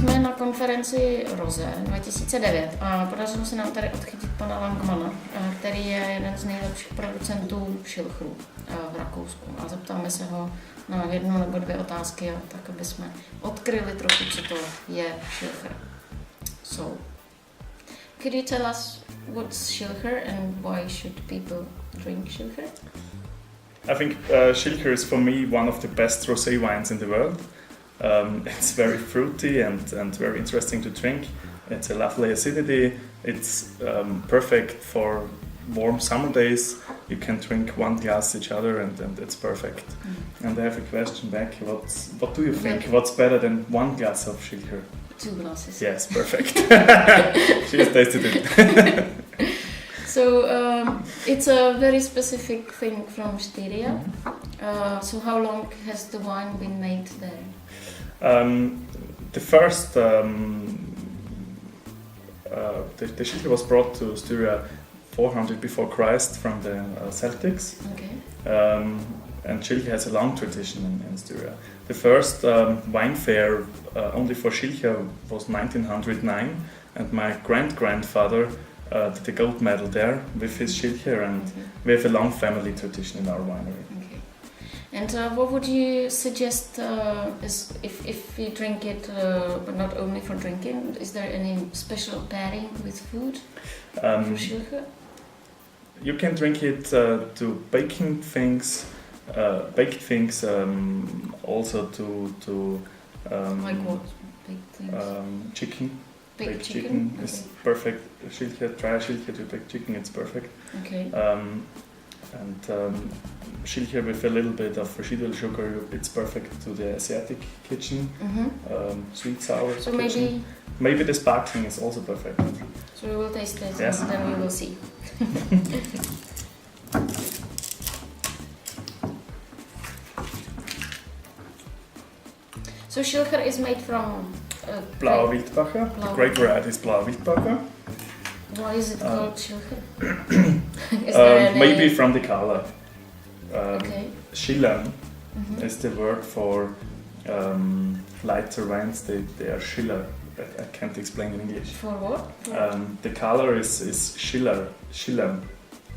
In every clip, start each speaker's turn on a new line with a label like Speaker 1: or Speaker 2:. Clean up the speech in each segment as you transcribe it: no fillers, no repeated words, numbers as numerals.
Speaker 1: jsme na konferenci Roze 2009 a podařilo se nám tady odchytit pana Langmana, který je jeden z nejlepších producentů Schilcheru v Rakousku. A zeptáme se ho na jednu nebo dvě otázky, tak aby jsme odkryli trochu, co to je Schilcher. So, could you tell us what's Schilcher and why should people drink Schilcher?
Speaker 2: I think Schilcheru is for me one of the best rosé wines in the world. It's very fruity and very interesting to drink. It's a lovely acidity. It's perfect for warm summer days. You can drink one glass each other and it's perfect. And I have a question back. What do you think? What's better than one glass of Schilcheru?
Speaker 1: 2 glasses.
Speaker 2: Yes, perfect. She has tasted it.
Speaker 1: So it's a very specific thing from Styria. So how long has the wine been made there?
Speaker 2: The first the Schilcheru was brought to Styria 400 before Christ from the Celtics.
Speaker 1: Okay.
Speaker 2: And Schilcheru has a long tradition in Styria. The first wine fair only for Schilcheru was 1909, and my great-grandfather did the gold medal there with his Schilcheru, and we have a long family tradition in our winery.
Speaker 1: Okay. And what would you suggest is if you drink it, but not only for drinking, is there any special pairing with food for Schilcheru?
Speaker 2: You can drink it to baking things, baked things, also to
Speaker 1: like what? Baked things?
Speaker 2: Chicken.
Speaker 1: Baked
Speaker 2: chicken
Speaker 1: okay.
Speaker 2: is perfect. Schilcheru, try Schilcheru to baked chicken, it's perfect.
Speaker 1: Okay.
Speaker 2: Schilcheru with a little bit of residual sugar, it's perfect to the Asiatic kitchen. Sweet sour
Speaker 1: So
Speaker 2: kitchen. Maybe the sparkling is also perfect.
Speaker 1: So we will taste it
Speaker 2: Yes.
Speaker 1: and then we will see. So Schilcheru is made from
Speaker 2: Blauer Wildbacher. The great variety is Blauer Wildbacher.
Speaker 1: Why is it called Schilcheru? Is there a
Speaker 2: maybe
Speaker 1: name?
Speaker 2: from the color.
Speaker 1: Okay.
Speaker 2: Schillern is the word for lighter wines. They are schiller. I can't explain in English.
Speaker 1: For what?
Speaker 2: The color is schiller. Schillern.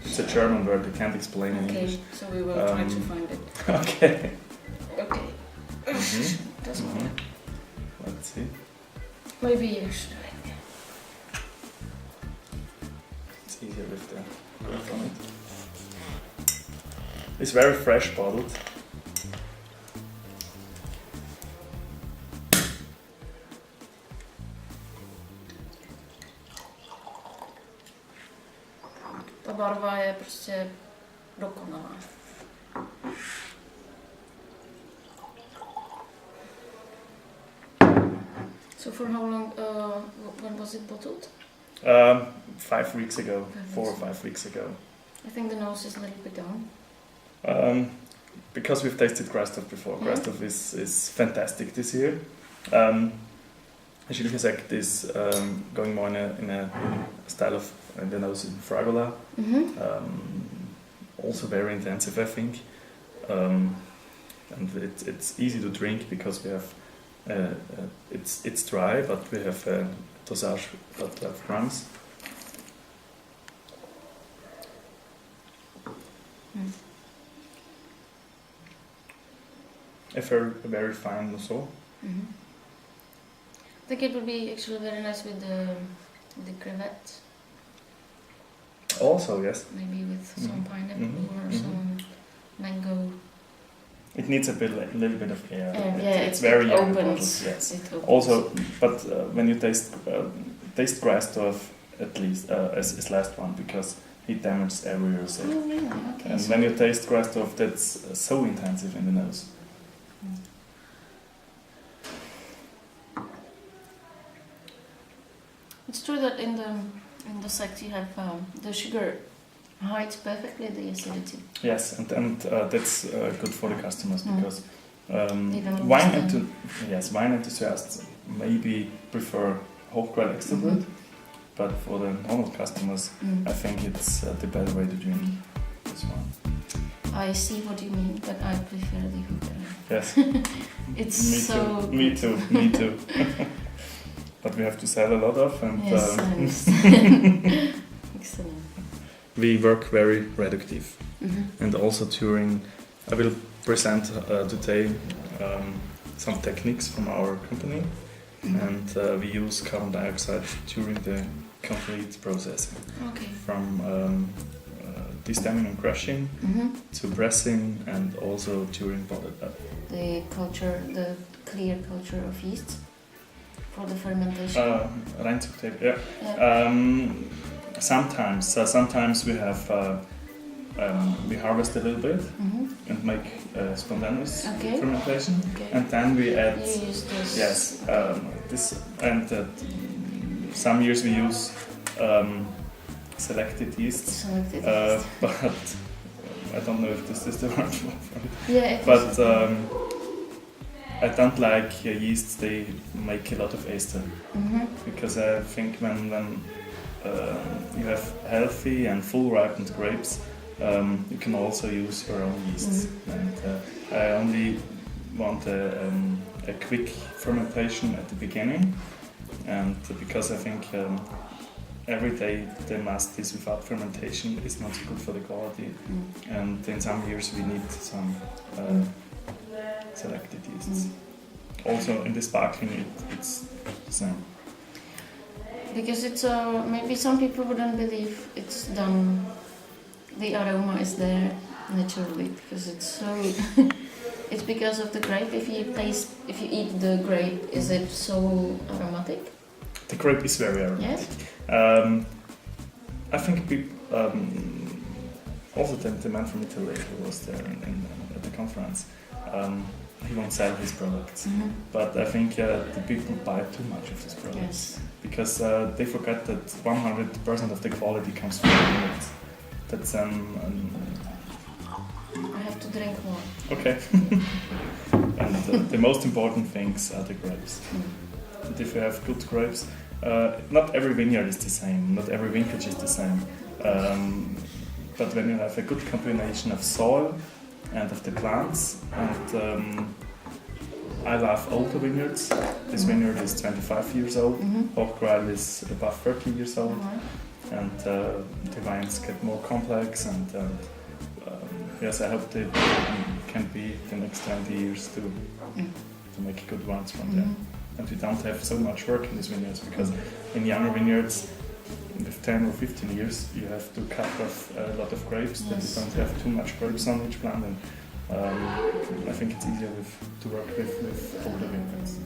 Speaker 2: It's a German word. I can't explain in English.
Speaker 1: Okay, so we will try to find it.
Speaker 2: Okay.
Speaker 1: Okay. Doesn't matter.
Speaker 2: Let's see.
Speaker 1: Maybe you should.
Speaker 2: It's easier with the work on it. It's very fresh bottled.
Speaker 1: Ta barva je prostě dokonalá. So for how long, when was it bottled?
Speaker 2: 5 weeks ago, 4 or 5 weeks ago.
Speaker 1: I think the nose is a little bit down.
Speaker 2: Because we've tasted Grastov before. Grastov is fantastic this year. Schilcheru is going more in a style of the nose in Fragola. Also very intensive, I think. And it's easy to drink because we have it's dry, but we have a dosage of 12 grams. A very fine Rousseau.
Speaker 1: I think it would be actually very nice with the crevette.
Speaker 2: Also, yes.
Speaker 1: Maybe with some pineapple or some mango.
Speaker 2: It needs a little bit of air.
Speaker 1: It's
Speaker 2: very young
Speaker 1: opens.
Speaker 2: bottles, yes.
Speaker 1: It opens.
Speaker 2: Also, but when you taste Grastov at least as last one, because he damages every rosé.
Speaker 1: Oh, really? Okay.
Speaker 2: And when you taste Grastov, that's so intensive in the nose.
Speaker 1: It's true that in the sect you have the sugar hides perfectly the acidity.
Speaker 2: Yes, and that's good for the customers because wine enthusiasts maybe prefer Hochquell extra brut, but for the normal customers, I think it's the better way to drink this one.
Speaker 1: I see what you mean, but I prefer the Hochquell.
Speaker 2: Yes.
Speaker 1: It's
Speaker 2: Me too. but we have to sell a lot of. And
Speaker 1: yes, I understand. Excellent.
Speaker 2: we work very reductive.
Speaker 1: Mm-hmm.
Speaker 2: And also during, I will present today some techniques from our company,
Speaker 1: Mm-hmm.
Speaker 2: and we use carbon dioxide during the complete processing,
Speaker 1: Okay.
Speaker 2: from destemming and crushing
Speaker 1: Mm-hmm.
Speaker 2: to pressing, and also during
Speaker 1: The clear culture of yeast for the fermentation.
Speaker 2: Reinzuchtheb, yeah.
Speaker 1: Yeah.
Speaker 2: Sometimes we have we harvest a little bit
Speaker 1: Mm-hmm.
Speaker 2: and make spontaneous
Speaker 1: Okay.
Speaker 2: fermentation,
Speaker 1: Okay.
Speaker 2: and then we add
Speaker 1: You use this.
Speaker 2: yes this, and some years we use selected yeasts,
Speaker 1: Selected yeast.
Speaker 2: but I don't know if this is the word for it.
Speaker 1: Yeah, it
Speaker 2: But
Speaker 1: is.
Speaker 2: I don't like yeasts. They make a lot of ester,
Speaker 1: Mm-hmm.
Speaker 2: because I think when you have healthy and full ripened grapes, you can also use your own yeasts. And I only want a quick fermentation at the beginning, and because I think every day the masties without fermentation is not so good for the quality, and in some years we need some selected yeasts. Also in the sparkling it's the same.
Speaker 1: Because it's maybe some people wouldn't believe it's done. The aroma is there naturally because it's so. It's because of the grape. If you eat the grape, is it so aromatic?
Speaker 2: The grape is very aromatic.
Speaker 1: Yes.
Speaker 2: I think also the man from Italy who was there at the conference, he won't sell his products.
Speaker 1: Mm-hmm.
Speaker 2: But I think the people buy too much of his products,
Speaker 1: Yes.
Speaker 2: because they forget that 100% of the quality comes from the units. That's
Speaker 1: I have to drink more.
Speaker 2: okay. And the most important things are the grapes. And if you have good grapes, not every vineyard is the same, not every vintage is the same. But when you have a good combination of soil and of the plants, and I love older vineyards. This vineyard is 25 years old. Hochgral is above 30 years old, and the vines get more complex. And yes, I hope they can be the next 20 years to make good wines from there. And we don't have so much work in these vineyards, because in younger vineyards, with 10 or 15 years, you have to cut off a lot of grapes, that you don't have too much grapes on each plant. And I think it's easier to work with older vineyards.